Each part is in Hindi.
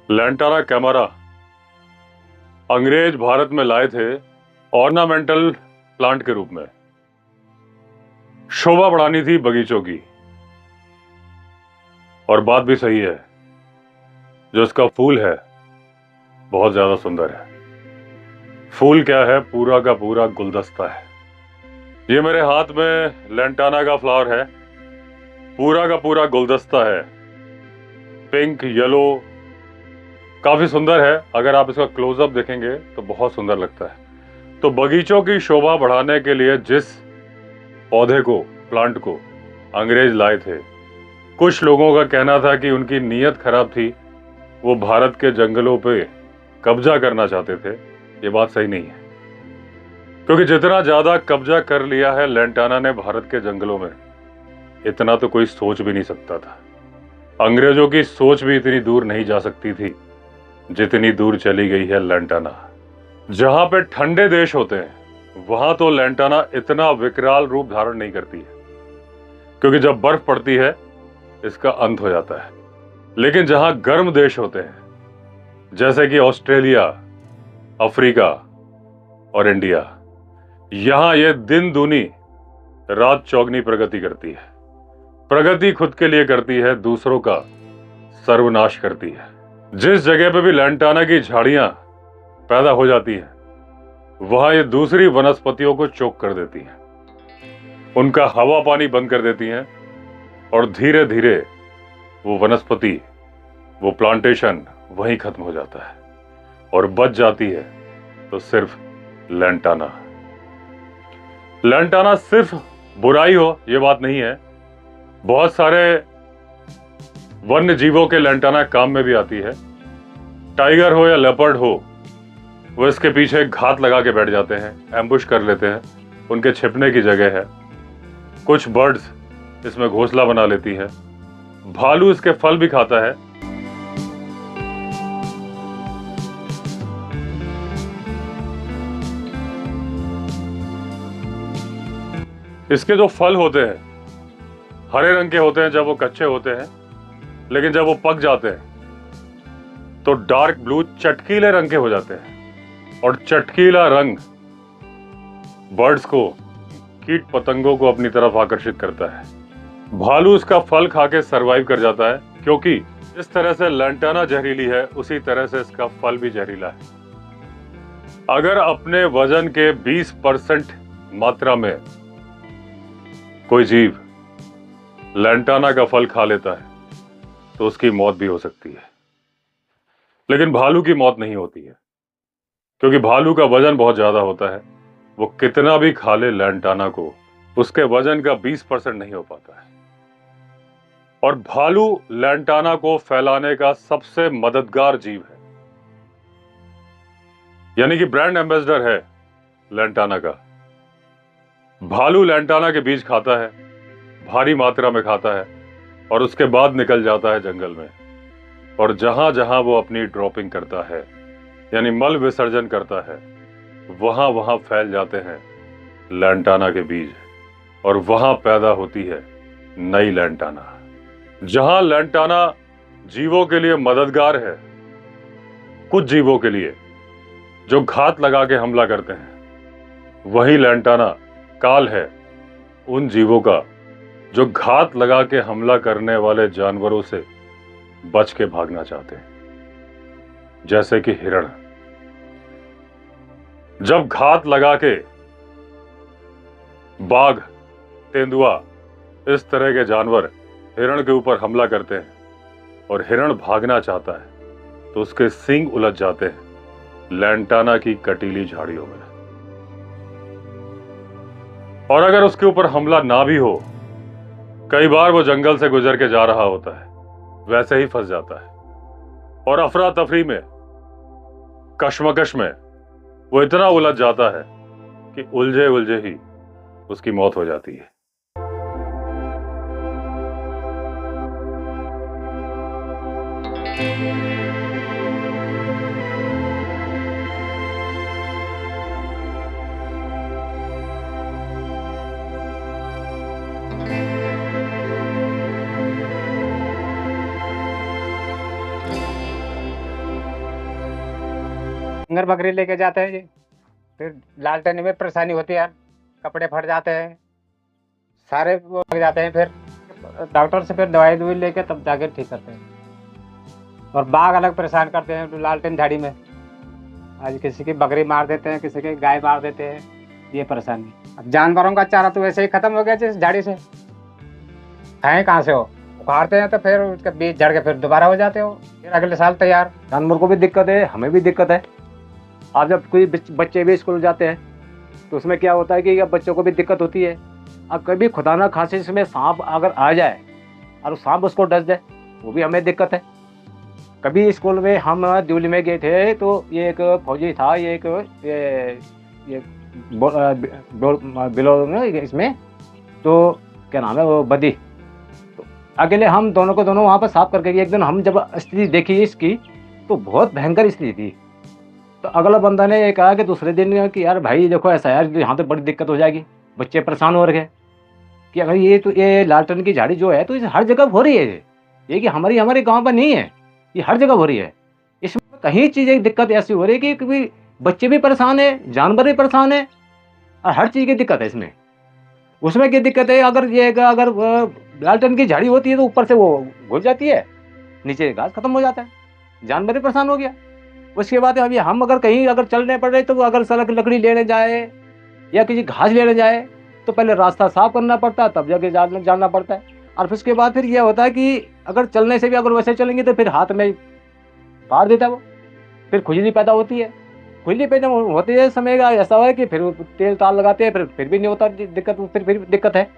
लैंटाना कैमरा अंग्रेज भारत में लाए थे ऑर्नामेंटल प्लांट के रूप में। शोभा बढ़ानी थी बगीचों की। और बात भी सही है, जो इसका फूल है बहुत ज्यादा सुंदर है। फूल क्या है, पूरा का पूरा गुलदस्ता है। ये मेरे हाथ में लैंटाना का फ्लावर है, पूरा का पूरा गुलदस्ता है। पिंक येलो, काफी सुंदर है। अगर आप इसका क्लोजअप देखेंगे तो बहुत सुंदर लगता है। तो बगीचों की शोभा बढ़ाने के लिए जिस पौधे को, प्लांट को अंग्रेज लाए थे, कुछ लोगों का कहना था कि उनकी नीयत खराब थी, वो भारत के जंगलों पे कब्जा करना चाहते थे। ये बात सही नहीं है, क्योंकि जितना ज्यादा कब्जा कर लिया है लैंटाना ने भारत के जंगलों में, इतना तो कोई सोच भी नहीं सकता था। अंग्रेजों की सोच भी इतनी दूर नहीं जा सकती थी जितनी दूर चली गई है लैंटाना। जहां पे ठंडे देश होते हैं वहां तो लैंटाना इतना विकराल रूप धारण नहीं करती है, क्योंकि जब बर्फ पड़ती है इसका अंत हो जाता है। लेकिन जहां गर्म देश होते हैं, जैसे कि ऑस्ट्रेलिया, अफ्रीका और इंडिया, यहां यह दिन दूनी रात चौगनी प्रगति करती है। प्रगति खुद के लिए करती है, दूसरों का सर्वनाश करती है। जिस जगह पे भी लैंटाना की झाड़ियां पैदा हो जाती हैं, वहां ये दूसरी वनस्पतियों को चोक कर देती हैं, उनका हवा पानी बंद कर देती हैं, और धीरे धीरे वो वनस्पति, वो प्लांटेशन वहीं खत्म हो जाता है, और बच जाती है तो सिर्फ लैंटाना। लैंटाना सिर्फ बुराई हो ये बात नहीं है। बहुत सारे वन्य जीवों के लैंटाना काम में भी आती है। टाइगर हो या लेपर्ड हो, वो इसके पीछे घात लगा के बैठ जाते हैं, एम्बुश कर लेते हैं, उनके छिपने की जगह है। कुछ बर्ड्स इसमें घोंसला बना लेती है। भालू इसके फल भी खाता है। इसके जो फल होते हैं हरे रंग के होते हैं जब वो कच्चे होते हैं, लेकिन जब वो पक जाते हैं तो डार्क ब्लू चटकीले रंग के हो जाते हैं। और चटकीला रंग बर्ड्स को, कीट पतंगों को अपनी तरफ आकर्षित करता है। भालू इसका फल खा के सर्वाइव कर जाता है, क्योंकि जिस तरह से लैंटाना जहरीली है उसी तरह से इसका फल भी जहरीला है। अगर अपने वजन के 20% मात्रा में कोई जीव लैंटाना का फल खा लेता है तो उसकी मौत भी हो सकती है। लेकिन भालू की मौत नहीं होती है, क्योंकि भालू का वजन बहुत ज्यादा होता है। वो कितना भी खा ले लैंटाना को, उसके वजन का 20% नहीं हो पाता है। और भालू लैंटाना को फैलाने का सबसे मददगार जीव है, यानी कि ब्रांड एम्बेसडर है लैंटाना का। भालू लैंटाना के बीज खाता है, भारी मात्रा में खाता है, और उसके बाद निकल जाता है जंगल में। और जहां जहां वो अपनी ड्रॉपिंग करता है, यानी मल विसर्जन करता है, वहां वहां फैल जाते हैं लैंटाना के बीज, और वहां पैदा होती है नई लैंटाना। जहां लैंटाना जीवों के लिए मददगार है, कुछ जीवों के लिए जो घात लगा के हमला करते हैं, वही लैंटाना काल है उन जीवों का जो घात लगा के हमला करने वाले जानवरों से बच के भागना चाहते हैं, जैसे कि हिरण। जब घात लगा के बाघ, तेंदुआ, इस तरह के जानवर हिरण के ऊपर हमला करते हैं और हिरण भागना चाहता है, तो उसके सींग उलझ जाते हैं लैंटाना की कटीली झाड़ियों में। और अगर उसके ऊपर हमला ना भी हो, कई बार वो जंगल से गुजर के जा रहा होता है, वैसे ही फंस जाता है, और अफरा तफरी में, कश्मकश में वो इतना उलझ जाता है कि उलझे उलझे ही उसकी मौत हो जाती है। फिंगर बकरी लेके जाते हैं जी, फिर लालटेन में परेशानी होती है यार, कपड़े फट जाते हैं, सारे वो लग जाते हैं, फिर डॉक्टर से फिर दवाई दवाई लेके तब जाके ठीक करते हैं। और बाघ अलग परेशान करते हैं लालटेन झाड़ी में, आज किसी की बकरी मार देते हैं, किसी की गाय मार देते हैं, ये परेशानी। अब जानवरों का चारा तो वैसे ही खत्म हो गया जिस झाड़ी से, खाएं कहाँ से हो, उखाड़ते हैं तो फिर उसके बीज झड़ के फिर दोबारा हो जाते हो, फिर अगले साल तैयार। जानवर को भी दिक्कत है, हमें भी दिक्कत है। आप जब कोई बच्चे भी स्कूल जाते हैं तो उसमें क्या होता है कि अब बच्चों को भी दिक्कत होती है। अब कभी खुदा ना खांसी इसमें सांप अगर आ जाए और सांप उसको डस जाए, वो भी हमें दिक्कत है। कभी स्कूल में हम दिल्ली में गए थे तो ये एक फौजी था, ये एक ये बिलो इसमें, तो क्या नाम है वो, बदी। तो अकेले हम दोनों को दोनों वहाँ पर साफ करके गए। एक दिन हम जब स्थिति देखी इसकी तो बहुत भयंकर स्थिति थी। तो अगला बंदा ने ये कहा कि दूसरे दिन कि यार भाई देखो ऐसा यार, यहाँ तो बड़ी दिक्कत हो जाएगी, बच्चे परेशान हो रहे हैं कि अगर ये लालटेन की झाड़ी जो है तो इसे हर जगह हो रही है। ये कि हमारे गांव पर नहीं है, ये हर जगह हो रही है। इसमें कहीं चीज़ दिक्कत ऐसी हो रही है कि बच्चे भी परेशान है, जानवर भी परेशान है, और हर चीज़ की दिक्कत है इसमें। उसमें क्या दिक्कत है, अगर लालटेन की झाड़ी होती है तो ऊपर से वो घुल जाती है, नीचे घास खत्म हो जाता है, जानवर भी परेशान हो गया। उसके बाद अभी हम अगर कहीं अगर चलने पड़ रहे तो अगर सड़क लकड़ी लेने जाए या किसी घास लेने जाए तो पहले रास्ता साफ करना पड़ता है, तब जाके जाना पड़ता है। और फिर उसके बाद फिर यह होता है कि अगर चलने से भी अगर वैसे चलेंगे तो फिर हाथ में काट देता है वो, फिर खुजली पैदा होती है। खुजली पैदा होते है समय का ऐसा है कि फिर तेल ताल लगाते हैं, फिर भी नहीं होता दिक्कत, फिर दिक्कत है।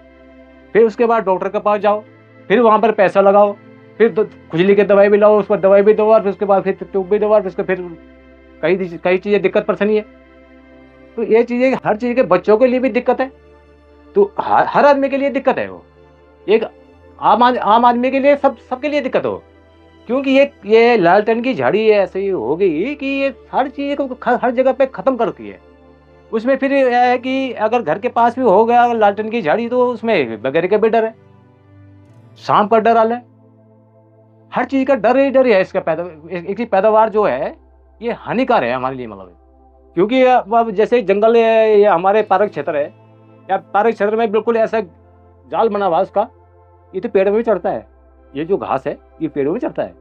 फिर उसके बाद डॉक्टर के पास जाओ, फिर वहाँ पर पैसा लगाओ, फिर खुजली की दवाई भी लाओ, उस पर दवाई भी दो, और फिर उसके बाद फिर ट्यूब भी दो, और फिर कई चीज़ें दिक्कत परेशानी है। तो ये चीज़ें हर चीज़ के बच्चों के लिए भी दिक्कत है, तो हर आदमी के लिए दिक्कत है। वो एक आम आदमी के लिए सबके लिए दिक्कत हो, क्योंकि ये लालटेन की झाड़ी ऐसी हो गई कि ये हर चीज़ को हर जगह पे ख़त्म कर रखी है। उसमें फिर यह है कि अगर घर के पास भी हो गया लालटेन की झाड़ी तो उसमें बगैर का भी डर है, सांप का डर हाल है, हर चीज़ का डर ही डर है। इसका इसकी पैदावार जो है ये हानिकार है हमारे लिए, मतलब क्योंकि अब जैसे जंगल है, ये हमारे पार्क क्षेत्र है, या पार्क क्षेत्र में बिल्कुल ऐसा जाल बना हुआ उसका, ये तो पेड़ में भी चढ़ता है, ये जो घास है ये पेड़ों में चढ़ता है।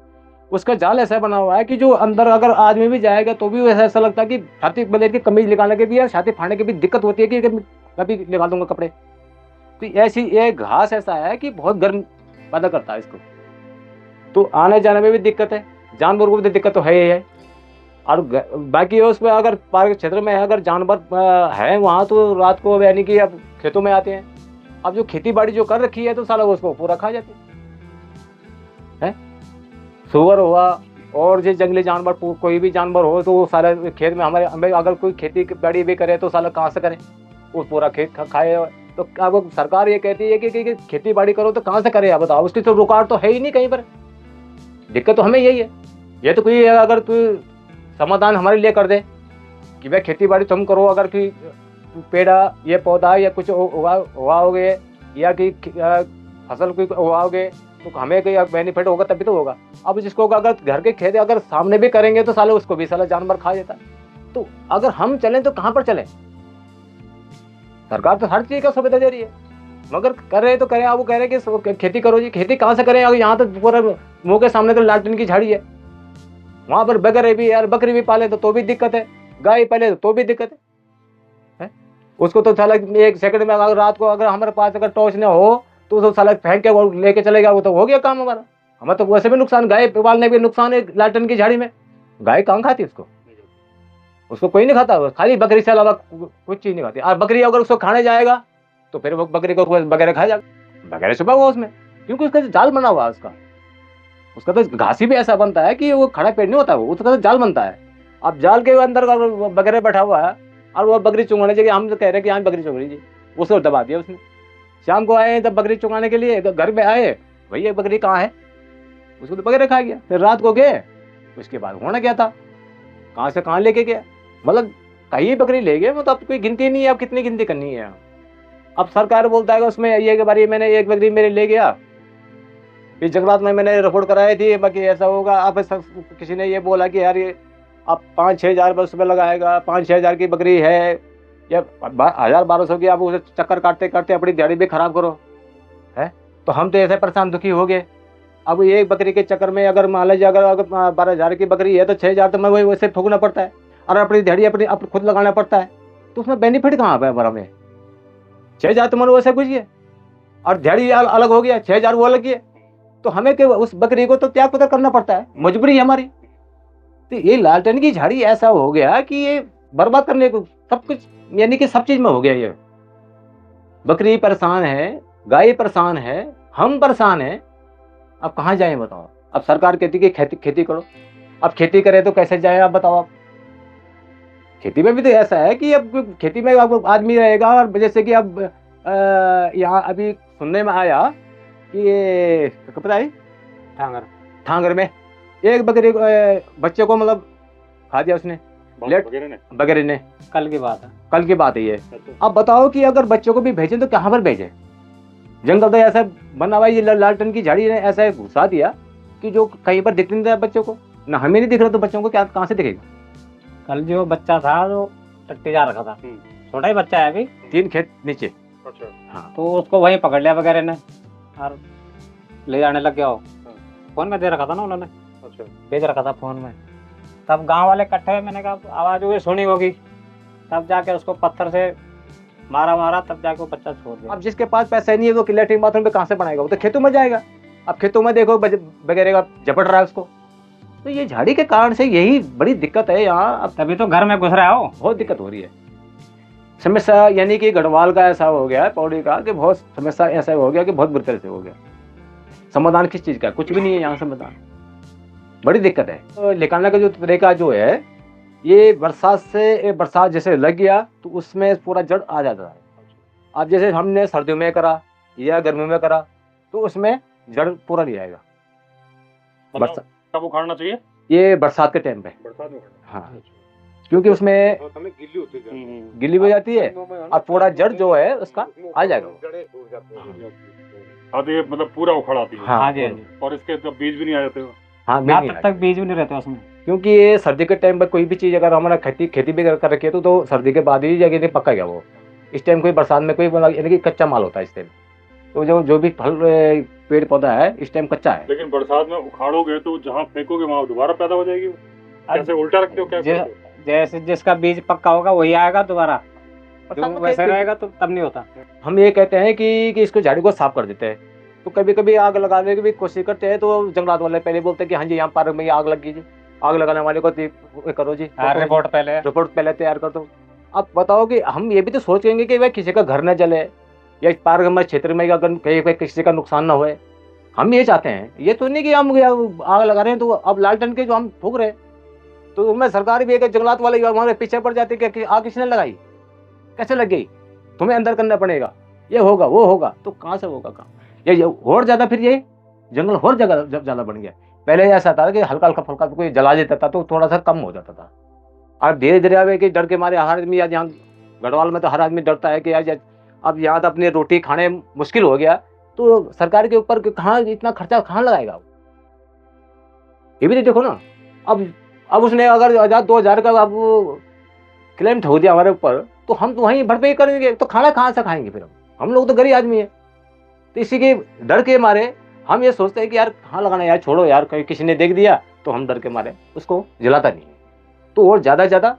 उसका जाल ऐसा बना हुआ है कि जो अंदर अगर आदमी भी जाएगा तो भी ऐसा ऐसा लगता है कि छाती बदल के कमीज निकालने के भी या छाती फाड़ने की भी दिक्कत होती है कि मैं भी निकाल दूंगा कपड़े। तो ऐसी ये घास ऐसा है कि बहुत गर्म पैदा करता है इसको, तो आने जाने में भी दिक्कत है, जानवर को भी दिक्कत तो है ही है। और बाकी उसमें अगर पार्क क्षेत्र में है, अगर जानवर है वहाँ तो रात को यानी कि अब खेतों में आते हैं, अब जो खेती बाड़ी जो कर रखी है तो साला उसको पूरा खा जाते हैं। सुअर हुआ और जो जंगली जानवर कोई भी जानवर हो तो वो सारा खेत में हमें अगर कोई खेती बाड़ी भी करे तो साला कहाँ से करे, वो पूरा खेत खाए। तो अब सरकार ये कहती है कि खेती बाड़ी करो तो कहाँ से करे, आप बताओ, उसकी तो रुकावट तो है ही नहीं कहीं पर। दिक्कत तो हमें यही है। ये तो कोई अगर तू समाधान हमारे लिए कर दे कि भाई खेती बाड़ी तुम करो, अगर कि पेड़ा ये पौधा या कुछ उगाओगे या कि फसल कोई उगाओगे तो हमें कोई बेनिफिट होगा तभी तो होगा। अब जिसको अगर घर के खेत अगर सामने भी करेंगे तो साले उसको भी साला जानवर खा जाता है। तो अगर हम चलें तो कहाँ पर चलें? सरकार तो हर चीज़ का सुविधा दे रही है, मगर कर रहे तो करें। अब वो कह रहे हैं कि खेती करो जी, खेती कहाँ से करें? अगर यहाँ तो पूरा मुँह के सामने तो लालटेन की झाड़ी है, वहाँ पर बकरे भी यार, बकरी भी पाले तो भी दिक्कत है, गाय पाले तो भी दिक्कत है। उसको तो साला एक सेकंड में अगर रात को अगर हमारे पास अगर टॉर्च न हो तो साला फेंक के वो लेके चलेगा, वो तो हो गया काम हमारा। हमें तो वैसे भी नुकसान, गाय पालने भी नुकसान है लालटेन की झाड़ी में। गाय कहाँ खाती उसको कोई नहीं खाता, खाली बकरी से अलावा कुछ चीज नहीं खाती। और बकरी अगर उसको खाने जाएगा तो फिर वो बकरी को वगैरह खा जाएगा, वगैरह सुबह हुआ उसमें, क्योंकि उसका जाल बना हुआ है उसका तो घासी भी ऐसा बनता है कि वो खड़ा पेड़ नहीं होता, वो उसका तो जाल बनता है। अब जाल के अंदर बकरे बैठा हुआ है और वो बकरी चुंगाने चाहिए, हम तो कह रहे हैं कि यहाँ बकरी चुंग लीजिए, उसको दबा दिया उसने। शाम को आए जब बकरी चुंगाने के लिए घर में आए, भैया बकरी कहाँ है, उसको तो बकरे खा गया। फिर रात को गए, उसके बाद होना क्या था, कहाँ से कहाँ लेके गया, मतलब कहीं बकरी ले गए, मतलब कोई गिनती नहीं है, अब कितनी गिनती करनी है। अब सरकार बोलता है उसमें ये के बारे मैंने एक बकरी मेरे ले गया, फिर जंगलात में मैंने रिपोर्ट कराई थी, बाकी ऐसा होगा। अब किसी ने ये बोला कि यार ये अब 5-6 हज़ार बस में लगाएगा, 5-6 हज़ार की बकरी है या 1000-1200 की, आप उसे चक्कर काटते काटते अपनी दिहाड़ी भी खराब करो, है। तो हम तो ऐसे परेशान दुखी हो गए। अब एक बकरी के चक्कर में अगर मान लीजिए अगर 12,000 की बकरी है तो 6,000 तो मैं वही वैसे ठोकना पड़ता है, और अपनी दिहाड़ी अपनी खुद लगाना पड़ता है। तो उसमें बेनिफिट कहाँ पे हमारा में? 6,000 तो मैंने वैसे कुछ है, और दिहाड़ी अलग हो गया, 6,000 वो अलग है। तो हमें कि उस बकरी को तो त्याग करना पड़ता है, मजबूरी है हमारी। तो ये लालटेन की झाड़ी ऐसा हो गया कि ये बर्बाद करने को सब कुछ, यानी कि सब चीज में हो गया। ये बकरी परेशान है, गाय परेशान है, हम परेशान हैं। अब कहाँ जाए बताओ? अब सरकार कहती कि खेती करो, अब खेती करे तो कैसे जाए आप बताओ? आप खेती में भी तो ऐसा है कि अब खेती में अब आदमी रहेगा, और जैसे कि अब यहाँ अभी सुनने में आया कि ये पता है ठांगर में एक बकरी बच्चे को मतलब खा दिया उसने, बकरी ने। कल की बात है, कल की बात है ये। अब बताओ कि अगर बच्चों को भी भेजें तो कहाँ पर भेजें? जंगल तो ऐसा बना हुआ है, ये लालटेन की झाड़ी ने ऐसा घुसा दिया कि जो कहीं पर दिख नहीं रहा बच्चों को, ना हमें नहीं दिख रहा तो बच्चों को क्या कहाँ से दिखेगा? कल जो बच्चा था जो टट्टी जा रखा था, छोटा ही बच्चा है अभी, 3 खेत नीचे। अच्छा। हाँ, तो उसको वहीं पकड़ लिया वगैरह ने और ले जाने लग गया हो। फोन में दे रखा था ना उन्होंने, अच्छा, भेज रखा था फोन में। तब गांव वाले इकट्ठे हुए, मैंने कहा आवाज हुई सुनी होगी, तब जाके उसको पत्थर से मारा, तब जाके वो बच्चा छोड़ दिया। अब जिसके पास पैसा नहीं है वो लैट्रिन बाथरूम पे कहाँ से बनाएगा? वो तो खेतों में जाएगा। अब खेतों में देखो वगैरह का झपट रहा है उसको। तो ये झाड़ी के कारण से यही बड़ी दिक्कत है यहाँ। अब तभी तो घर में घुस रहा हो, बहुत दिक्कत हो रही है। समस्या यानी कि गढ़वाल का ऐसा हो गया है, पौड़ी का, कि बहुत समस्या ऐसा हो गया कि बहुत बुरी तरह से हो गया। समाधान किस चीज़ का? कुछ भी नहीं है यहाँ समाधान, बड़ी दिक्कत है। तो निकालने का जो तरीका जो है, ये बरसात जैसे लग गया तो उसमें पूरा जड़ आ जाता है। अब जैसे हमने सर्दियों में करा या गर्मियों में करा तो उसमें जड़ पूरा नहीं आएगा। बरसात कब उखाड़ना चाहिए? ये बरसात के टाइम पे। बरसात में? हाँ, क्योंकि उसमें गिल्ली हो जाती है और पूरा जड़ जो है उसका आ जाएगा। हाँ, तो ये मतलब पूरा उखाड़ आती है। हाँ जी, हाँ जी। और इसके तो बीज भी नहीं आ जाते हो? हाँ, ना तब तक बीज भी नहीं रहते उसमें, क्योंकि ये सर्दी के टाइम पर कोई भी चीज़ अगर हमारा खेती भी कर रखी है तो सर्दी के बाद ही जाके पक्का गया वो। इस टाइम कोई बरसात में कोई मतलब यानी कि कच्चा माल होता है इस टाइम। तो जो भी फल पेड़ पौधा है इस टाइम कच्चा है। लेकिन बरसात में उखाड़ोगे तो जहाँ फेंकोगे वहाँ दोबारा पैदा हो जाएगी। कैसे उल्टा रखते हो? क्या करते हो? जैसे जिसका बीज पक्का होगा वही आएगा दोबारा, जो वैसे रहेगा तो तब नहीं होता। हम ये कहते हैं कि इसको झाड़ी को साफ कर देते हैं। तो कभी कभी आग लगाने की भी कोशिश करते हैं तो जंगलात वाले पहले बोलते हैं कि हाँ जी यहाँ पार्क में आग लगी जी, आग लगाने वाले को करो जी, रिपोर्ट पहले तैयार कर दो। अब बताओ कि हम ये भी तो सोचेंगे कि भाई किसी का घर न जले या पार्क में क्षेत्र में अगर कहीं किसी का नुकसान ना होए। हम ये चाहते हैं, ये तो नहीं कि हम आग लगा रहे हैं तो अब लालटेन के जो हम फूक रहे हैं तो उनमें सरकार भी है, जंगलात वाले हमारे पीछे पड़ जाते कि आग किसने लगाई, कैसे लग गई, तुम्हें अंदर करना पड़ेगा, ये होगा वो होगा। तो कहाँ से होगा काम? ये और ज्यादा फिर ये जंगल और जगह जब ज्यादा बन गया। पहले ऐसा था कि हल्का हल्का फुल्का कोई जला देता था तो थोड़ा सा कम हो जाता था। अब धीरे धीरे अब कि डर के मारे हर आदमी, आज यहाँ गढ़वाल में तो हर आदमी डरता है कि आज अब यहाँ तो अपनी रोटी खाने मुश्किल हो गया तो सरकार के ऊपर कहाँ इतना खर्चा कहाँ लगाएगा? ये भी देखो ना। अब उसने अगर 1,000-2,000 का अब क्लेम ठोक दिया हमारे ऊपर तो हम तो वहीं भरपाई करेंगे, तो खाना कहाँ से खाएंगे फिर? हम लोग तो गरीब आदमी है। तो इसी के डर के मारे हम ये सोचते हैं कि यार कहाँ लगाना, यार छोड़ो यार, कहीं किसी ने देख दिया तो हम डर के मारे उसको जलाता नहीं है। तो और ज्यादा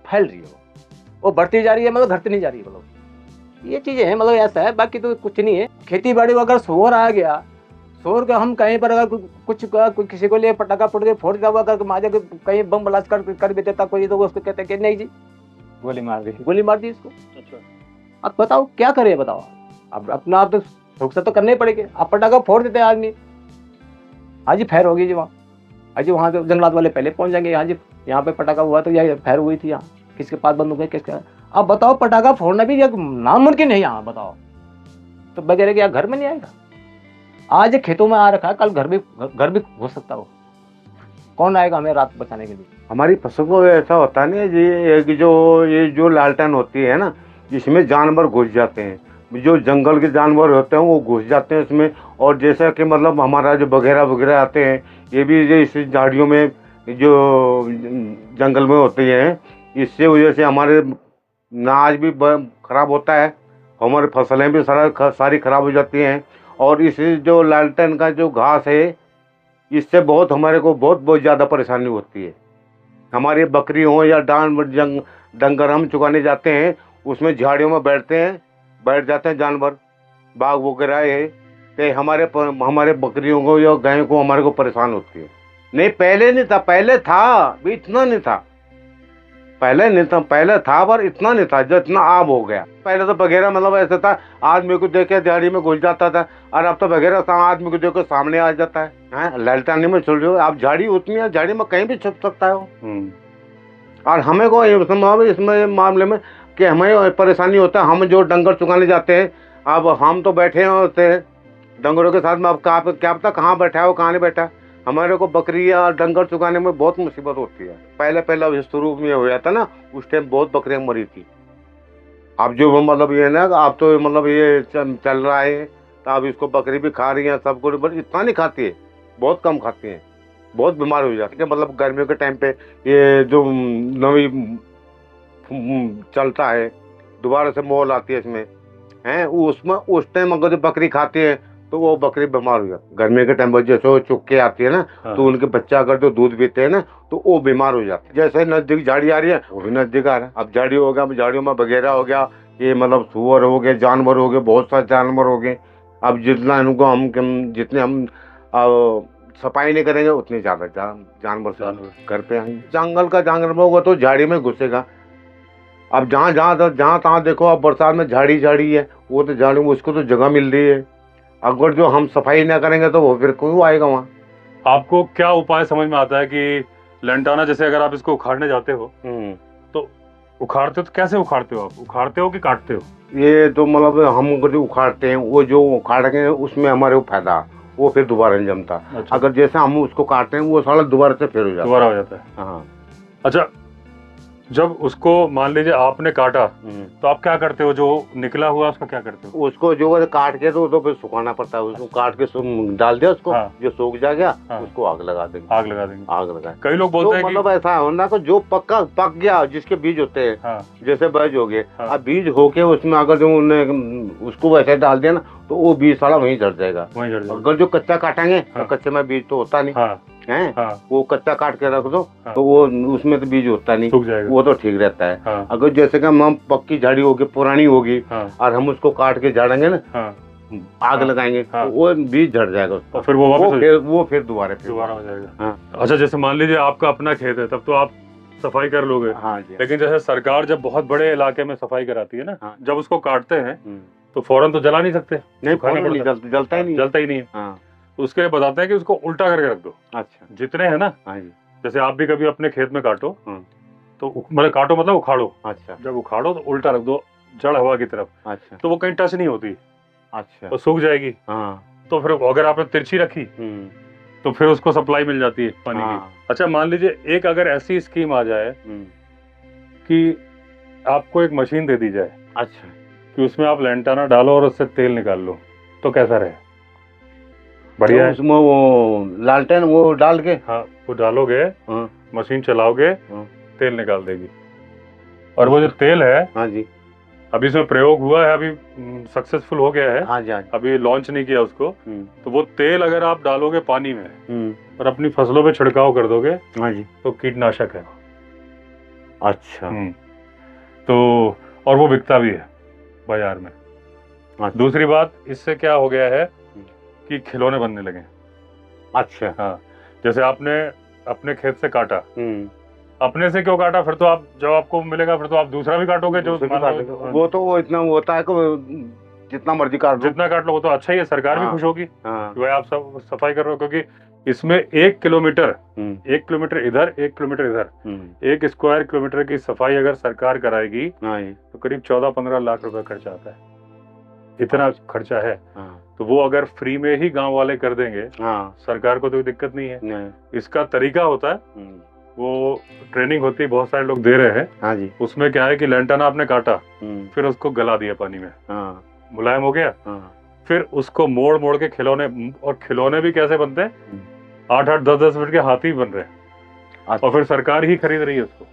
फैल रही है, वो बढ़ती जा रही है, मतलब घटती नहीं जा रही है। मतलब ये चीजें हैं, मतलब ऐसा है, बाकी तो कुछ नहीं है। खेती बाड़ी में अगर शोर आ गया, शोर का हम कहीं पर अगर कुछ किसी को लिए पटाखा फुट के फोड़ दिया अगर मारे कहीं बम ब्लास्ट कर भी देता कोई तो उसको कहते कि नहीं जी गोली मार दी इसको। अच्छा, अब बताओ क्या करे? बताओ, अब अपना आप तो रुखसत तो करने पड़ेगा। आप पटाखा फोड़ देते हैं आदमी, आज ही फैर होगी जी वहाँ, आज वहाँ के जंगलात वाले पहले पहुंच जाएंगे। हाँ जी यहाँ पे पटाखा हुआ तो यह फैर हुई थी, यहाँ किसके पास बंदूक है किसका। अब बताओ पटाखा फोड़ना भी नामुमकिन है यहाँ, बताओ तो वगैरह क्या घर में नहीं आएगा? आज खेतों में आ रखा है, कल घर भी हो सकता हो। कौन आएगा हमें रात बचाने के लिए? हमारी फसल को ऐसा होता है ना जी, ये जो लालटेन होती है ना, इसमें जानवर घुस जाते हैं, जो जंगल के जानवर होते हैं वो घुस जाते हैं इसमें। और जैसा कि मतलब हमारा जो वगैरह आते हैं, ये भी इस झाड़ियों में जो जंगल में होती हैं, इससे वजह से हमारे अनाज भी खराब होता है, हमारी फसलें भी सारी खराब हो जाती हैं। और इस जो लालटेन का जो घास है, इससे बहुत हमारे को बहुत ज़्यादा परेशानी होती है। हमारी बकरी हो या डंगर हम चुगाने जाते हैं, उसमें झाड़ियों में बैठ जाते हैं जानवर, बाघ वगैरह है, तो हमारे बकरियों को या गायों को हमारे को परेशान होती है। नहीं पहले नहीं था, पहले था भी, इतना नहीं था, पहले था पर इतना नहीं था जितना अब हो गया। पहले तो बघेरा मतलब ऐसा था, आदमी को देख के झाड़ी में घुस जाता था, और अब तो बघेरा आदमी को देख के सामने आ जाता है। लालटेन में छोड़ दो, आप झाड़ी उतनी है, झाड़ी में कहीं भी छुप सकता है वो। और हमें को इसमें मामले में कि हमें परेशानी होता है, हम जो डंगर चुगाने जाते हैं, अब हम तो बैठे होते हैं डंगरों के साथ में, अब क्या पता कहाँ बैठा है वो, कहाँ नहीं बैठा। हमारे को बकरी या डंगर चुगाने में बहुत मुसीबत होती है। पहले शुरू में हो जाता ना, उस टाइम बहुत बकरियां मरी थी। अब जो मतलब ये ना, अब तो मतलब ये चल रहा है, तो अब इसको बकरी भी खा रही है, सब कुछ, बट इतना नहीं खाती है, बहुत कम खाती हैं, बहुत बीमार हो जाती है। मतलब गर्मियों के टाइम पे ये जो नवी चलता है, दोबारा से मोल आती है इसमें, हैं उसमें उस टाइम अगर जो बकरी खाती है तो वो बकरी बीमार हो जाती है। गर्मी के टाइम पर जैसे चुग के आती है ना, तो उनके बच्चा अगर जो दूध पीते हैं ना, तो वो बीमार हो जाते हैं। जैसे नजदीक झाड़ी आ रही है, वो भी नजदीक आ रहा है। अब झाड़ी हो गया, अब झाड़ियों में बघेरा हो गया, ये मतलब सुअर हो गए, जानवर हो गए, बहुत सारे जानवर हो गए। अब जितना इनको जितने हम सफाई नहीं करेंगे, उतने ज्यादा जानवर घर पे आएंगे। जंगल का जानवर होगा तो झाड़ी में घुसेगा। अब जहाँ तहाँ देखो, अब बरसात में झाड़ी है, वो तो झाड़ी में उसको तो जगह मिल रही है। अगर जो हम सफाई ना करेंगे तो वो फिर क्यों आएगा वहाँ। आपको क्या उपाय समझ में आता है कि लंटाना, जैसे अगर आप इसको उखाड़ने जाते हो तो उखाड़ते हो, तो कैसे उखाड़ते हो आप? उखाड़ते हो कि काटते हो? ये तो मतलब हम अगर जो उखाड़ते हैं, वो जो उखाड़ेंगे उसमें हमारे को फायदा, वो फिर दोबारा नहीं जमता। अच्छा। अगर जैसे हम उसको काटते हैं, वो साला दोबारा से फिर हो जाता है। हाँ। अच्छा, जब उसको मान लीजिए आपने काटा, तो आप क्या करते हो? जो निकला हुआ उसका क्या करते हो? उसको जो काट के तो फिर सुखाना पड़ता है। उसको काट के डाल दिया उसको, जो सूख जाएगा, उसको आग लगा देंगे। आग लगा कई लोग बोलते हैं मतलब ऐसा होना को जो पक गया, जिसके बीज होते हैं, जैसे बीज हो गए, अब बीज होके उसमें अगर जो उसको वैसे डाल दिया ना, तो वो बीज सारा वहीं झड़ जाएगा। अगर जो कच्चा काटेंगे, तो कच्चे में बीज तो होता नहीं है, वो कच्चा काट के रख दो, तो वो उसमें तो बीज होता नहीं, वो तो ठीक रहता है। अगर जैसे कि हम पक्की झाड़ी होगी, पुरानी होगी, और हम उसको काट के झाड़ेंगे ना, आग लगाएंगे, तो वो बीज झड़ जाएगा, और फिर वो फिर दोबारा हो जाएगा। अच्छा, जैसे मान लीजिए आपका अपना खेत है, तब तो आप सफाई कर लोगे। लेकिन जैसे सरकार जब बहुत बड़े इलाके में सफाई कराती है ना, जब उसको काटते हैं तो फौरन तो जला नहीं सकते। जलता ही नहीं है। तो उसके लिए बताते हैं कि उसको उल्टा करके रख दो। अच्छा। जितने हैं ना, जैसे आप भी कभी अपने खेत में काटो, तो मतलब काटो मतलब उखाड़ो। अच्छा। जब उखाड़ो तो उल्टा रख दो, जड़ हवा की तरफ। अच्छा। तो वो कहीं टच नहीं होती। अच्छा। तो सूख जाएगी। तो फिर अगर आपने तिरछी रखी, तो फिर उसको सप्लाई मिल जाती है पानी की। अच्छा, मान लीजिए एक अगर ऐसी स्कीम आ जाए कि आपको एक मशीन दे दी जाए, अच्छा, कि उसमें आप लैंटाना डालो और उससे तेल निकाल लो, तो कैसा रहे? बढ़िया है। उसमें वो लालटेन वो डाल के, वो डालोगे, मशीन चलाओगे, तेल निकाल देगी। और वो जो तेल है, अभी इसमें प्रयोग हुआ है, अभी सक्सेसफुल हो गया है। अभी लॉन्च नहीं किया उसको। तो वो तेल अगर आप डालोगे पानी में और अपनी फसलों पे छिड़काव कर दोगे, तो कीटनाशक है। अच्छा। तो और वो बिकता भी है बाजार में। दूसरी बात, इससे क्या हो गया है कि खिलौने बनने लगे। अच्छा। हाँ, जैसे आपने अपने खेत से काटा, अपने से क्यों काटा? फिर तो आप जब आपको मिलेगा, फिर तो आप दूसरा भी काटोगे। जो वो तो वो इतना होता है कि जितना मर्जी काट लो, जितना काट लो, वो तो अच्छा ही है। सरकार भी खुश होगी कि भाई आप सब सफाई कर रहे हो, क्योंकि इसमें 1 किलोमीटर इधर, 1 किलोमीटर इधर, 1 स्क्वायर किलोमीटर की सफाई अगर सरकार कराएगी, तो करीब 14-15 लाख रुपए खर्चा आता है। इतना खर्चा है। तो वो अगर फ्री में ही गांव वाले कर देंगे, सरकार को तो दिक्कत नहीं है। इसका तरीका होता है, वो ट्रेनिंग होती है, बहुत सारे लोग दे रहे हैं। उसमें क्या है कि लैंटाना आपने काटा, फिर उसको गला दिया पानी में, मुलायम हो गया, फिर उसको मोड़ के खिलौने, और खिलौने भी कैसे बनते हैं, 8-8, 10-10 फीट के हाथी बन रहे हैं। और फिर सरकार ही खरीद रही है उसको।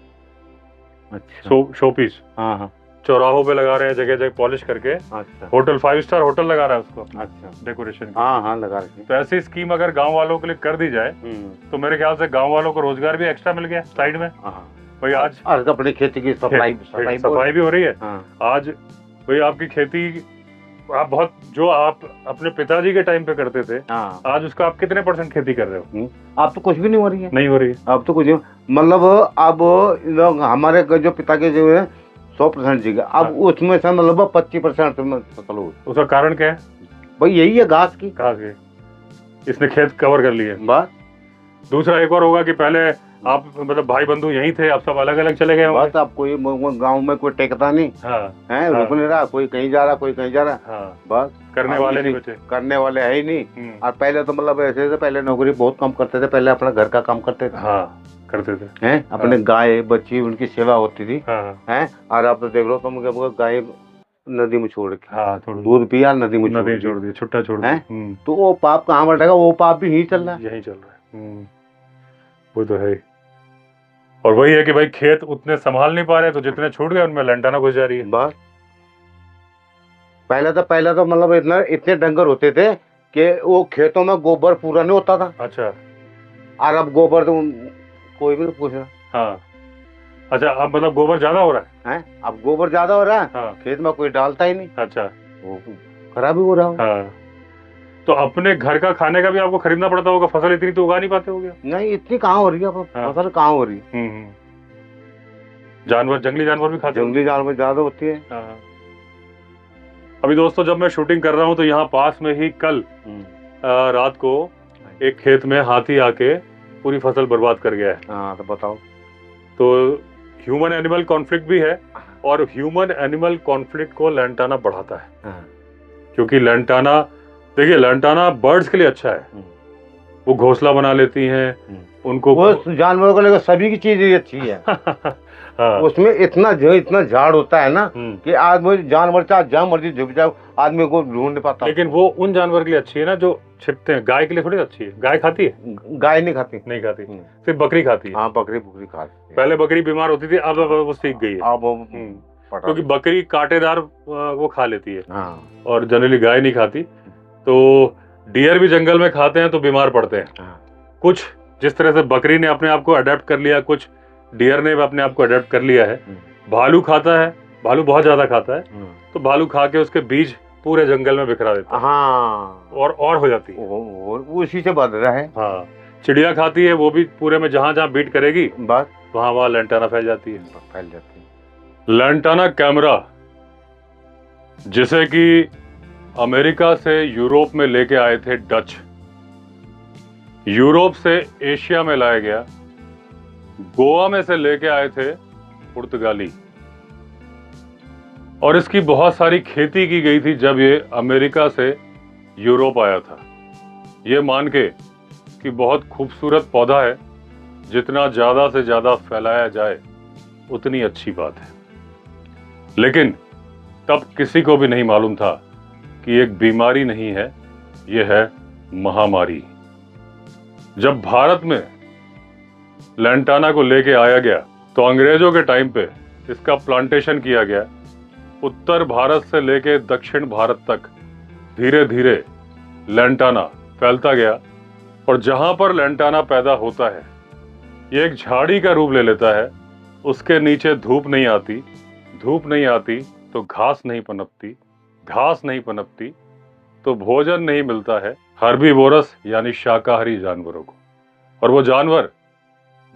अच्छा। शो पीस हाँ हाँ। चौराहों पे लगा रहे हैं, जगह जगह पॉलिश करके। अच्छा होटल 5 स्टार होटल लगा रहा है उसको अच्छा। डेकोरेशन। हाँ हाँ लगा रखी। तो ऐसी स्कीम अगर गांव वालों के लिए कर दी जाए तो मेरे ख्याल से गांव वालों को रोजगार भी एक्स्ट्रा मिल गया साइड में। हाँ। भाई आज और अपनी खेती की सफाई भी हो रही है। हाँ। आज भाई आपकी खेती आप बहुत जो आप अपने पिताजी के टाइम पे करते थे, हाँ। आज उसका आप कितने % खेती कर रहे हो? अब तो कुछ भी नहीं हो रही है। नहीं हो रही है। अब तो कुछ मतलब अब लोग हमारे जो पिता के जो है 100% जी अब हाँ। उसमें से मतलब 25% फसल हो। उसका कारण क्या है? भाई यही है घास की। घास के इसने खेत कवर कर लिए। बस दूसरा एक और होगा कि पहले आप मतलब भाई बंधु यहीं थे, अब सब अलग अलग चले गए होंगे। बस अब कोई गांव में कोई टेकता नहीं हाँ है, रुक नहीं रहा, कोई कहीं जा रहा कोई कहीं जा रहा। हाँ। बस करने वाले नहीं बचे। करने वाले है ही नहीं। और पहले तो मतलब ऐसे थे, पहले नौकरी बहुत कम करते थे, पहले अपना घर का काम करते थे। हाँ करते थे। हैं अपने गाय बच्ची उनकी सेवा होती थी। हाँ हैं और अब तो देख लो तुम गाय नदी में छोड़ के हाँ थोड़ा दूध पिया नदी में नदी छोड़ दी, छुट्टा छोड़ दी। तो वो पाप कहाँ बढ़ेगा? वो पाप भी यही चल रहा है। यही चल रहा है। वो तो है ही। और वही है कि भाई खेत उतने संभाल नहीं पा रहे, तो जितने छूट गए उनमें लंटाना घुस जा रही है। बस पहले तो मतलब इतने डंगर होते थे कि वो खेतों में गोबर पूरा नहीं होता था। अच्छा। और अब गोबर तो कोई भी नहीं पूछ रहा। हाँ अच्छा, अब मतलब गोबर ज्यादा हो रहा है? अब गोबर ज्यादा हो रहा है। हाँ। खेत में कोई डालता ही नहीं। अच्छा। वो खराब ही हो रहा है। हाँ तो अपने घर का खाने का भी आपको खरीदना पड़ता होगा, फसल इतनी तो उगा नहीं पाते होगे। नहीं इतनी कहाँ हो रही है हाँ। फसल कहाँ हो रही है। जानवर जंगली जानवर भी खाते हैं। जंगली जानवर ज्यादा होती है। हाँ। अभी दोस्तों जब मैं शूटिंग कर रहा हूँ तो यहाँ पास में ही कल रात को एक खेत में हाथी आके पूरी फसल बर्बाद कर गया है। हाँ तो बताओ। तो ह्यूमन एनिमल कॉन्फ्लिक्ट भी है, और ह्यूमन एनिमल कॉन्फ्लिक्ट को लैंटाना बढ़ाता है। हाँ। क्योंकि लैंटाना, देखिए लैंटाना बर्ड्स के लिए अच्छा है, वो घोंसला बना लेती हैं, उनको वो जानवरों को लेकर सभी की चीज अच्छी है। हाँ। उसमें इतना झाड़ होता है ना कि आदमी जानवर चाहे जहाँ मर्जी झुक जाओ आदमी को ढूंढ नहीं पाता। लेकिन वो उन जानवर के लिए अच्छी है ना जो छिपते हैं, गाय के लिए थोड़ी अच्छी है। गाय खाती है? गाय नहीं खाती। नहीं खाती, सिर्फ बकरी खाती है। हाँ बकरी बुकरी खाती है। पहले बकरी बीमार होती थी, अब वो सीख गई है। अब क्योंकि बकरी कांटेदार वो खा लेती है। हाँ। और जनरली गाय नहीं खाती। तो डियर भी जंगल में खाते हैं तो बीमार पड़ते हैं। हाँ। कुछ जिस तरह से बकरी ने अपने आप को अडेप्ट कर लिया, कुछ डियर ने भी अपने आप को अडेप्ट कर लिया है। भालू खाता है, भालू बहुत ज्यादा खाता है, तो भालू खा के उसके बीज पूरे जंगल में बिखरा देता है। हाँ। और हो जाती है। वो उसी से बढ़ रहा है। हाँ। चिड़िया खाती है, वो भी पूरे में जहां जहां बीट करेगी बस वहां लैंटाना फैल जाती है। फैल जाती है। लैंटाना कैमरा, जिसे कि अमेरिका से यूरोप में लेके आए थे डच, यूरोप से एशिया में लाया गया, गोवा में से लेके आए थे पुर्तगाली, और इसकी बहुत सारी खेती की गई थी जब ये अमेरिका से यूरोप आया था, ये मान के कि बहुत खूबसूरत पौधा है, जितना ज्यादा से ज्यादा फैलाया जाए उतनी अच्छी बात है। लेकिन तब किसी को भी नहीं मालूम था कि एक बीमारी नहीं है, ये है महामारी। जब भारत में लैंटाना को लेके आया गया तो अंग्रेजों के टाइम पे इसका प्लांटेशन किया गया। उत्तर भारत से लेके दक्षिण भारत तक धीरे धीरे लैंटाना फैलता गया, और जहां पर लैंटाना पैदा होता है ये एक झाड़ी का रूप ले लेता है। उसके नीचे धूप नहीं आती, धूप नहीं आती तो घास नहीं पनपती, घास नहीं पनपती तो भोजन नहीं मिलता है हर्बीवोरस यानी शाकाहारी जानवरों को, और वो जानवर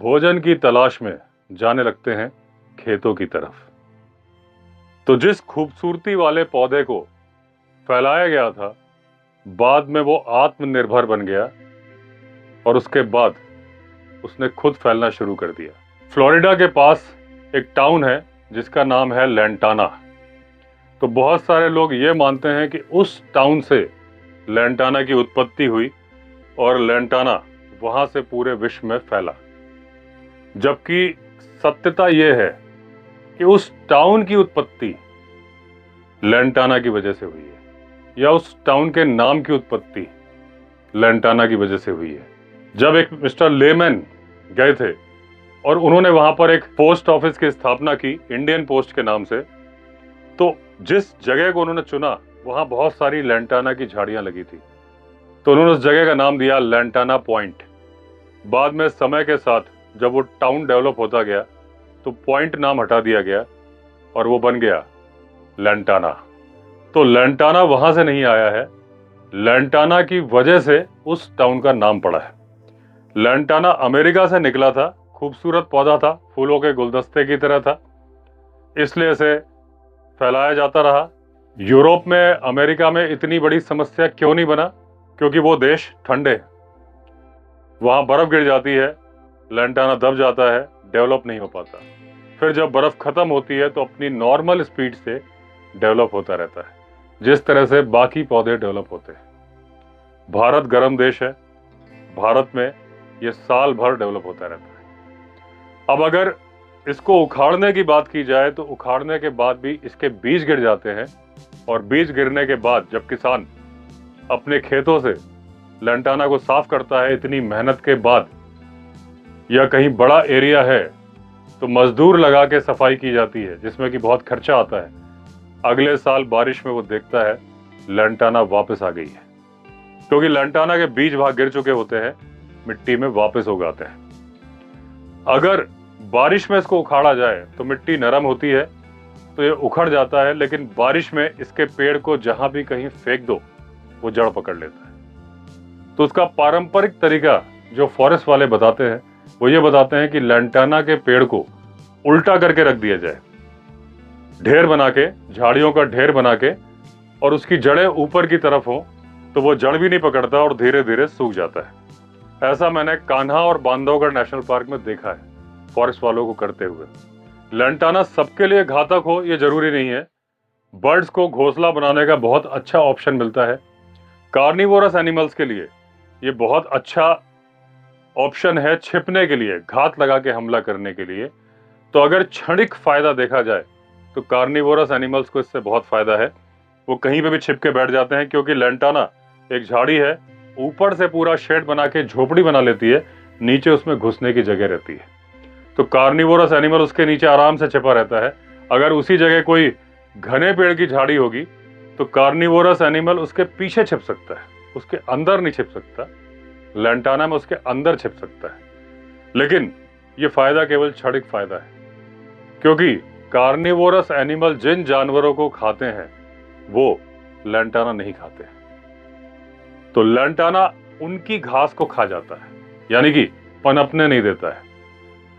भोजन की तलाश में जाने लगते हैं खेतों की तरफ। तो जिस खूबसूरती वाले पौधे को फैलाया गया था, बाद में वो आत्मनिर्भर बन गया, और उसके बाद उसने खुद फैलना शुरू कर दिया। फ्लोरिडा के पास एक टाउन है जिसका नाम है लैंटाना। तो बहुत सारे लोग ये मानते हैं कि उस टाउन से लैंटाना की उत्पत्ति हुई और लैंटाना वहां से पूरे विश्व में फैला, जबकि सत्यता यह है कि उस टाउन की उत्पत्ति लैंटाना की वजह से हुई है, या उस टाउन के नाम की उत्पत्ति लैंटाना की वजह से हुई है। जब एक मिस्टर लेमैन गए थे और उन्होंने वहां पर एक पोस्ट ऑफिस की स्थापना की इंडियन पोस्ट के नाम से। तो जिस जगह को उन्होंने चुना वहां बहुत सारी लैंटाना की झाड़ियां लगी थी, तो उन्होंने उस जगह का नाम दिया लैंटाना पॉइंट। बाद में समय के साथ जब वो टाउन डेवलप होता गया तो पॉइंट नाम हटा दिया गया और वो बन गया लैंटाना। तो लैंटाना वहां से नहीं आया है, लैंटाना की वजह से उस टाउन का नाम पड़ा है। लैंटाना अमेरिका से निकला था, खूबसूरत पौधा था, फूलों के गुलदस्ते की तरह था, इसलिए इसे फैलाया जाता रहा। यूरोप में, अमेरिका में इतनी बड़ी समस्या क्यों नहीं बना? क्योंकि वो देश ठंडे, वहां बर्फ गिर जाती है, लैंटाना दब जाता है, डेवलप नहीं हो पाता। फिर जब बर्फ खत्म होती है तो अपनी नॉर्मल स्पीड से डेवलप होता रहता है, जिस तरह से बाकी पौधे डेवलप होते हैं। भारत गर्म देश है, भारत में ये साल भर डेवलप होता रहता है। अब अगर इसको उखाड़ने की बात की जाए तो उखाड़ने के बाद भी इसके बीज गिर जाते हैं, और बीज गिरने के बाद जब किसान अपने खेतों से लैंटाना को साफ करता है इतनी मेहनत के बाद, या कहीं बड़ा एरिया है तो मजदूर लगा के सफाई की जाती है जिसमें कि बहुत खर्चा आता है। अगले साल बारिश में वो देखता है लैंटाना वापस आ गई है, क्योंकि लैंटाना के बीज वहां गिर चुके होते हैं, मिट्टी में वापस उगाते हैं। अगर बारिश में इसको उखाड़ा जाए तो मिट्टी नरम होती है तो ये उखड़ जाता है, लेकिन बारिश में इसके पेड़ को जहां भी कहीं फेंक दो वो जड़ पकड़ लेता है। तो उसका पारंपरिक तरीका जो फॉरेस्ट वाले बताते हैं वो ये बताते हैं कि लैंटाना के पेड़ को उल्टा करके रख दिया जाए, ढेर बना के, झाड़ियों का ढेर बना के, और उसकी जड़ें ऊपर की तरफ हो तो वो जड़ भी नहीं पकड़ता और धीरे धीरे सूख जाता है। ऐसा मैंने कान्हा और बांधवगढ़ नेशनल पार्क में देखा है फॉरेस्ट वालों को करते हुए। लैंटाना सबके लिए घातक हो ये जरूरी नहीं है, बर्ड्स को घोंसला बनाने का बहुत अच्छा ऑप्शन मिलता है। कार्निवोरस एनिमल्स के लिए ये बहुत अच्छा ऑप्शन है छिपने के लिए, घात लगा के हमला करने के लिए। तो अगर क्षणिक फायदा देखा जाए तो कार्निवोरस एनिमल्स को इससे बहुत फायदा है, वो कहीं पे भी छिप के बैठ जाते हैं, क्योंकि लैंटाना एक झाड़ी है, ऊपर से पूरा शेड बना के झोपड़ी बना लेती है, नीचे उसमें घुसने की जगह रहती है। तो कार्निवोरस एनिमल उसके नीचे आराम से छिपा रहता है। अगर उसी जगह कोई घने पेड़ की झाड़ी होगी तो कार्निवोरस एनिमल उसके पीछे छिप सकता है, उसके अंदर नहीं छिप सकता। लैंटाना में उसके अंदर छिप सकता है, लेकिन ये फायदा केवल क्षणिक फायदा है, क्योंकि कार्निवोरस एनिमल जिन जानवरों को खाते हैं वो लैंटाना नहीं खाते। तो लैंटाना उनकी घास को खा जाता है, यानी कि पनपने नहीं देता है।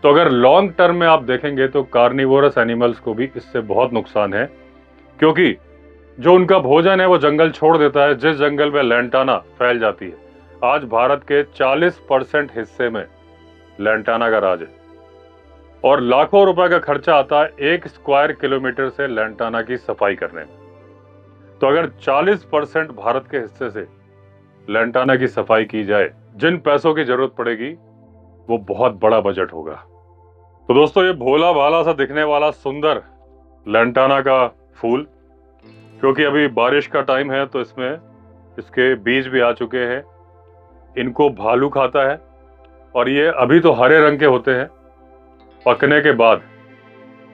तो अगर लॉन्ग टर्म में आप देखेंगे तो कार्निवोरस एनिमल्स को भी इससे बहुत नुकसान है, क्योंकि जो उनका भोजन है वो जंगल छोड़ देता है, जिस जंगल में लैंटाना फैल जाती है। आज भारत के 40% हिस्से में लैंटाना का राज है, और लाखों रुपए का खर्चा आता है 1 स्क्वायर किलोमीटर से लैंटाना की सफाई करने में। तो अगर 40% भारत के हिस्से से लैंटाना की सफाई की जाए, जिन पैसों की जरूरत पड़ेगी वो बहुत बड़ा बजट होगा। तो दोस्तों, ये भोला भाला सा दिखने वाला सुंदर लैंटाना का फूल, क्योंकि अभी बारिश का टाइम है तो इसमें इसके बीज भी आ चुके हैं, इनको भालू खाता है, और ये अभी तो हरे रंग के होते हैं, पकने के बाद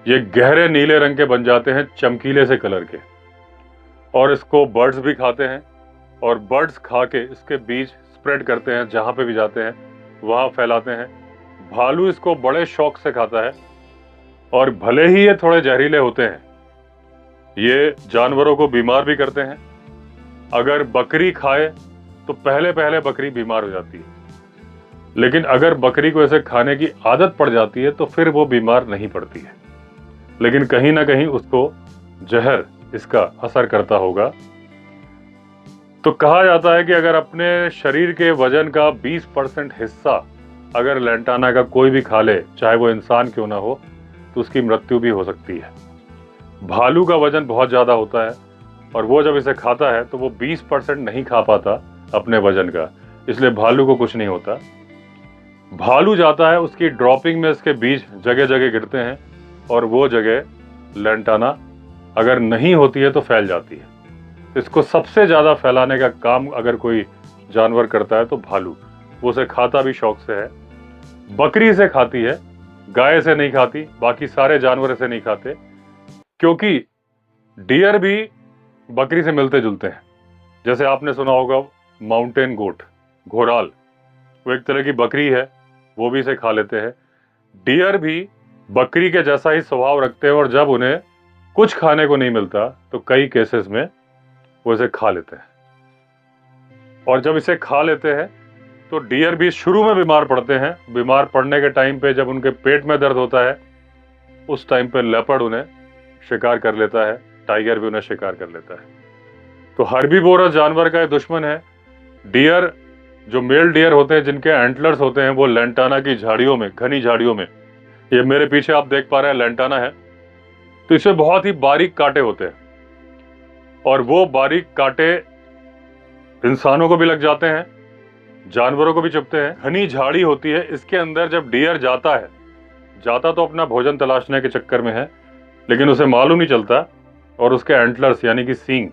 ये गहरे नीले रंग के बन जाते हैं, चमकीले से कलर के, और इसको बर्ड्स भी खाते हैं, और बर्ड्स खा के इसके बीज स्प्रेड करते हैं, जहां पे भी जाते हैं वहां फैलाते हैं। भालू इसको बड़े शौक से खाता है, और भले ही ये थोड़े जहरीले होते हैं, ये जानवरों को बीमार भी करते हैं। अगर बकरी खाए तो पहले पहले बकरी बीमार हो जाती है, लेकिन अगर बकरी को ऐसे खाने की आदत पड़ जाती है तो फिर वो बीमार नहीं पड़ती है, लेकिन कहीं ना कहीं उसको जहर इसका असर करता होगा। तो कहा जाता है कि अगर अपने शरीर के वजन का 20% हिस्सा अगर लैंटाना का कोई भी खा ले, चाहे वो इंसान क्यों ना हो, तो उसकी मृत्यु भी हो सकती है। भालू का वजन बहुत ज्यादा होता है, और वो जब इसे खाता है तो वो 20% नहीं खा पाता अपने वजन का, इसलिए भालू को कुछ नहीं होता। भालू जाता है, उसकी ड्रॉपिंग में इसके बीज जगह जगह गिरते हैं, और वो जगह लैंटाना अगर नहीं होती है तो फैल जाती है। इसको सबसे ज्यादा फैलाने का काम अगर कोई जानवर करता है तो भालू, वो उसे खाता भी शौक से है। बकरी इसे खाती है, गाय इसे नहीं खाती, बाकी सारे जानवर इसे नहीं खाते, क्योंकि डियर भी बकरी से मिलते जुलते हैं। जैसे आपने सुना होगा माउंटेन गोट, घोराल, वो एक तरह की बकरी है, वो भी इसे खा लेते हैं। डियर भी बकरी के जैसा ही स्वभाव रखते हैं, और जब उन्हें कुछ खाने को नहीं मिलता तो कई केसेस में वो इसे खा लेते हैं। और जब इसे खा लेते हैं तो डियर भी शुरू में बीमार पड़ते हैं। बीमार पड़ने के टाइम पे जब उनके पेट में दर्द होता है, उस टाइम पे लेपर्ड उन्हें शिकार कर लेता है, टाइगर भी उन्हें शिकार कर लेता है। तो हर्बीवोरस जानवर का ये दुश्मन है। डियर, जो मेल डियर होते हैं जिनके एंटलर्स होते हैं, वो लेंटाना की झाड़ियों में, घनी झाड़ियों में, ये मेरे पीछे आप देख पा रहे हैं लेंटाना है, तो इसमें बहुत ही बारीक कांटे होते हैं, और वो बारीक कांटे इंसानों को भी लग जाते हैं, जानवरों को भी चुभते हैं। घनी झाड़ी होती है, इसके अंदर जब डियर जाता तो अपना भोजन तलाशने के चक्कर में है, लेकिन उसे मालूम नहीं चलता, और उसके एंटलर्स यानी कि सींग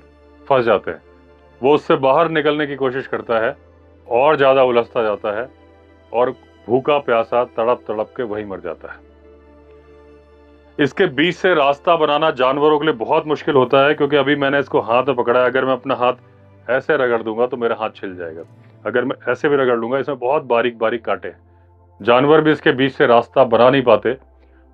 फंस जाते हैं। वो उससे बाहर निकलने की कोशिश करता है, और ज्यादा उलझता जाता है, और भूखा प्यासा तड़प तड़प के वही मर जाता है। इसके बीच से रास्ता बनाना जानवरों के लिए बहुत मुश्किल होता है, क्योंकि अभी मैंने इसको हाथ में पकड़ा है, अगर मैं अपना हाथ ऐसे रगड़ दूंगा तो मेरा हाथ छिल जाएगा, अगर मैं ऐसे भी रगड़ लूंगा। इसमें बहुत बारीक बारीक कांटे हैं, जानवर भी इसके बीच से रास्ता बना नहीं पाते।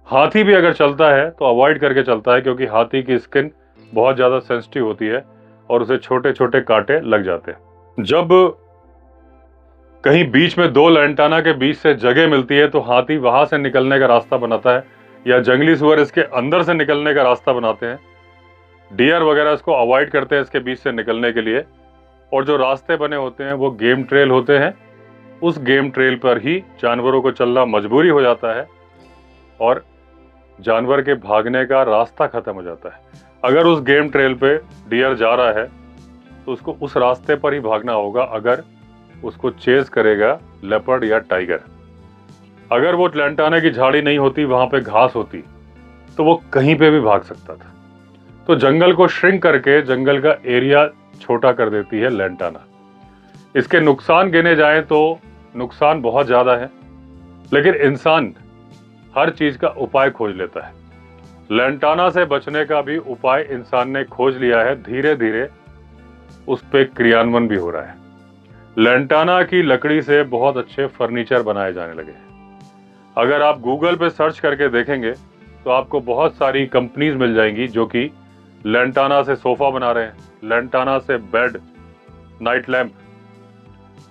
हाथी भी अगर चलता है तो अवॉइड करके चलता है, क्योंकि हाथी की स्किन बहुत ज्यादा सेंसिटिव होती है और उसे छोटे छोटे कांटे लग जाते हैं। जब कहीं बीच में दो लेंटाना के बीच से जगह मिलती है तो हाथी वहां से निकलने का रास्ता बनाता है, या जंगली सुअर इसके अंदर से निकलने का रास्ता बनाते हैं। डियर वगैरह इसको अवॉइड करते हैं इसके बीच से निकलने के लिए, और जो रास्ते बने होते हैं वो गेम ट्रेल होते हैं। उस गेम ट्रेल पर ही जानवरों को चलना मजबूरी हो जाता है, और जानवर के भागने का रास्ता खत्म हो जाता है। अगर उस गेम ट्रेल पे डियर जा रहा है तो उसको उस रास्ते पर ही भागना होगा, अगर उसको चेज करेगा लेपर्ड या टाइगर। अगर वो लेंटाना की झाड़ी नहीं होती, वहां पे घास होती, तो वो कहीं पे भी भाग सकता था। तो जंगल को श्रिंक करके जंगल का एरिया छोटा कर देती है लेंटाना। इसके नुकसान गिने जाएं तो नुकसान बहुत ज्यादा है, लेकिन इंसान हर चीज का उपाय खोज लेता है। लेंटाना से बचने का भी उपाय इंसान ने खोज लिया है, धीरे धीरे उस पर क्रियान्वयन भी हो रहा है। लेंटाना की लकड़ी से बहुत अच्छे फर्नीचर बनाए जाने लगे हैं। अगर आप गूगल पे सर्च करके देखेंगे तो आपको बहुत सारी कंपनीज मिल जाएंगी जो कि लेंटाना से सोफा बना रहे हैं, लेंटाना से बेड, नाइट लैंप,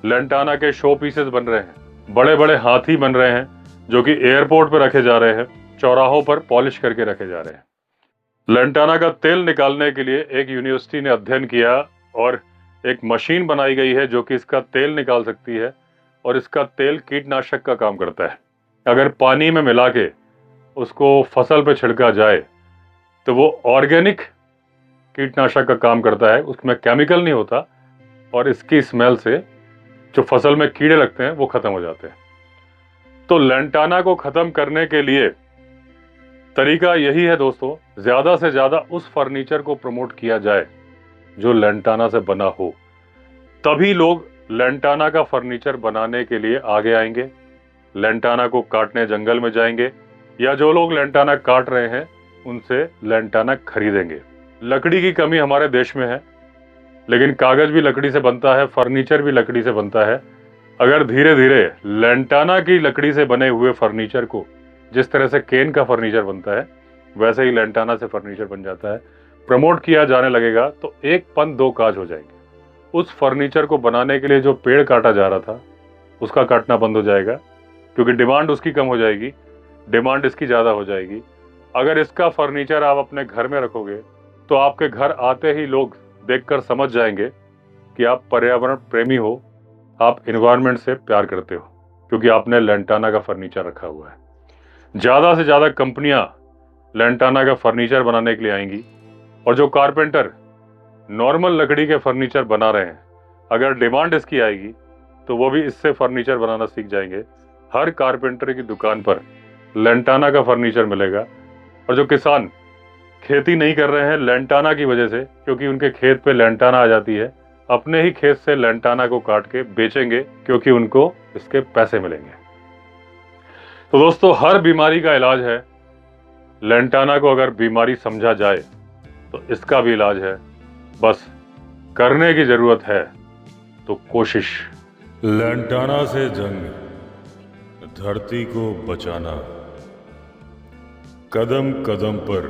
लेंटाना के शो पीसेस बन रहे हैं, बड़े बड़े हाथी बन रहे हैं जो कि एयरपोर्ट पर रखे जा रहे हैं, चौराहों पर पॉलिश करके रखे जा रहे हैं। लेंटाना का तेल निकालने के लिए एक यूनिवर्सिटी ने अध्ययन किया और एक मशीन बनाई गई है जो कि इसका तेल निकाल सकती है, और इसका तेल कीटनाशक का काम करता है। अगर पानी में मिला के उसको फसल पे छिड़का जाए तो वो ऑर्गेनिक कीटनाशक का काम करता है, उसमें केमिकल नहीं होता, और इसकी स्मेल से जो फसल में कीड़े लगते हैं वो खत्म हो जाते हैं। तो लेंटाना को खत्म करने के लिए तरीका यही है दोस्तों, ज्यादा से ज्यादा उस फर्नीचर को प्रमोट किया जाए जो लेंटाना से बना हो, तभी लोग लेंटाना का फर्नीचर बनाने के लिए आगे आएंगे, लेंटाना को काटने जंगल में जाएंगे, या जो लोग लेंटाना काट रहे हैं उनसे लेंटाना खरीदेंगे। लकड़ी की कमी हमारे देश में है, लेकिन कागज भी लकड़ी से बनता है, फर्नीचर भी लकड़ी से बनता है। अगर धीरे धीरे लेंटाना की लकड़ी से बने हुए फर्नीचर को, जिस तरह से केन का फर्नीचर बनता है वैसे ही लेंटाना से फर्नीचर बन जाता है, प्रमोट किया जाने लगेगा तो एक पंथ दो काज हो जाएंगे। उस फर्नीचर को बनाने के लिए जो पेड़ काटा जा रहा था उसका काटना बंद हो जाएगा, क्योंकि डिमांड उसकी कम हो जाएगी, डिमांड इसकी ज़्यादा हो जाएगी। अगर इसका फर्नीचर आप अपने घर में रखोगे तो आपके घर आते ही लोग देखकर समझ जाएंगे कि आप पर्यावरण प्रेमी हो, आप इन्वायरमेंट से प्यार करते हो, क्योंकि आपने लेंटाना का फर्नीचर रखा हुआ है। ज़्यादा से ज़्यादा कंपनियां लेंटाना का फर्नीचर बनाने के लिए आएंगी, और जो कारपेंटर नॉर्मल लकड़ी के फर्नीचर बना रहे हैं, अगर डिमांड इसकी आएगी तो वो भी इससे फर्नीचर बनाना सीख जाएंगे। हर कारपेंटर की दुकान पर लेंटाना का फर्नीचर मिलेगा। और जो किसान खेती नहीं कर रहे हैं लेंटाना की वजह से, क्योंकि उनके खेत पे लेंटाना आ जाती है, अपने ही खेत से लेंटाना को काट के बेचेंगे, क्योंकि उनको इसके पैसे मिलेंगे। तो दोस्तों, हर बीमारी का इलाज है। लेंटाना को अगर बीमारी समझा जाए तो इसका भी इलाज है। बस करने की जरूरत है तो कोशिश। लेंटाना से जंग, धरती को बचाना, कदम कदम पर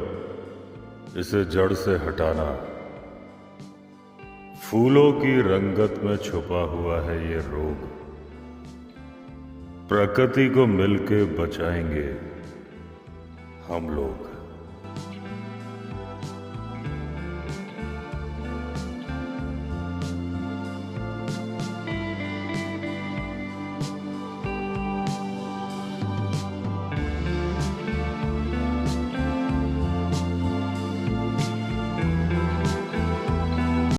इसे जड़ से हटाना। फूलों की रंगत में छुपा हुआ है ये रोग, प्रकृति को मिलके बचाएंगे हम लोग।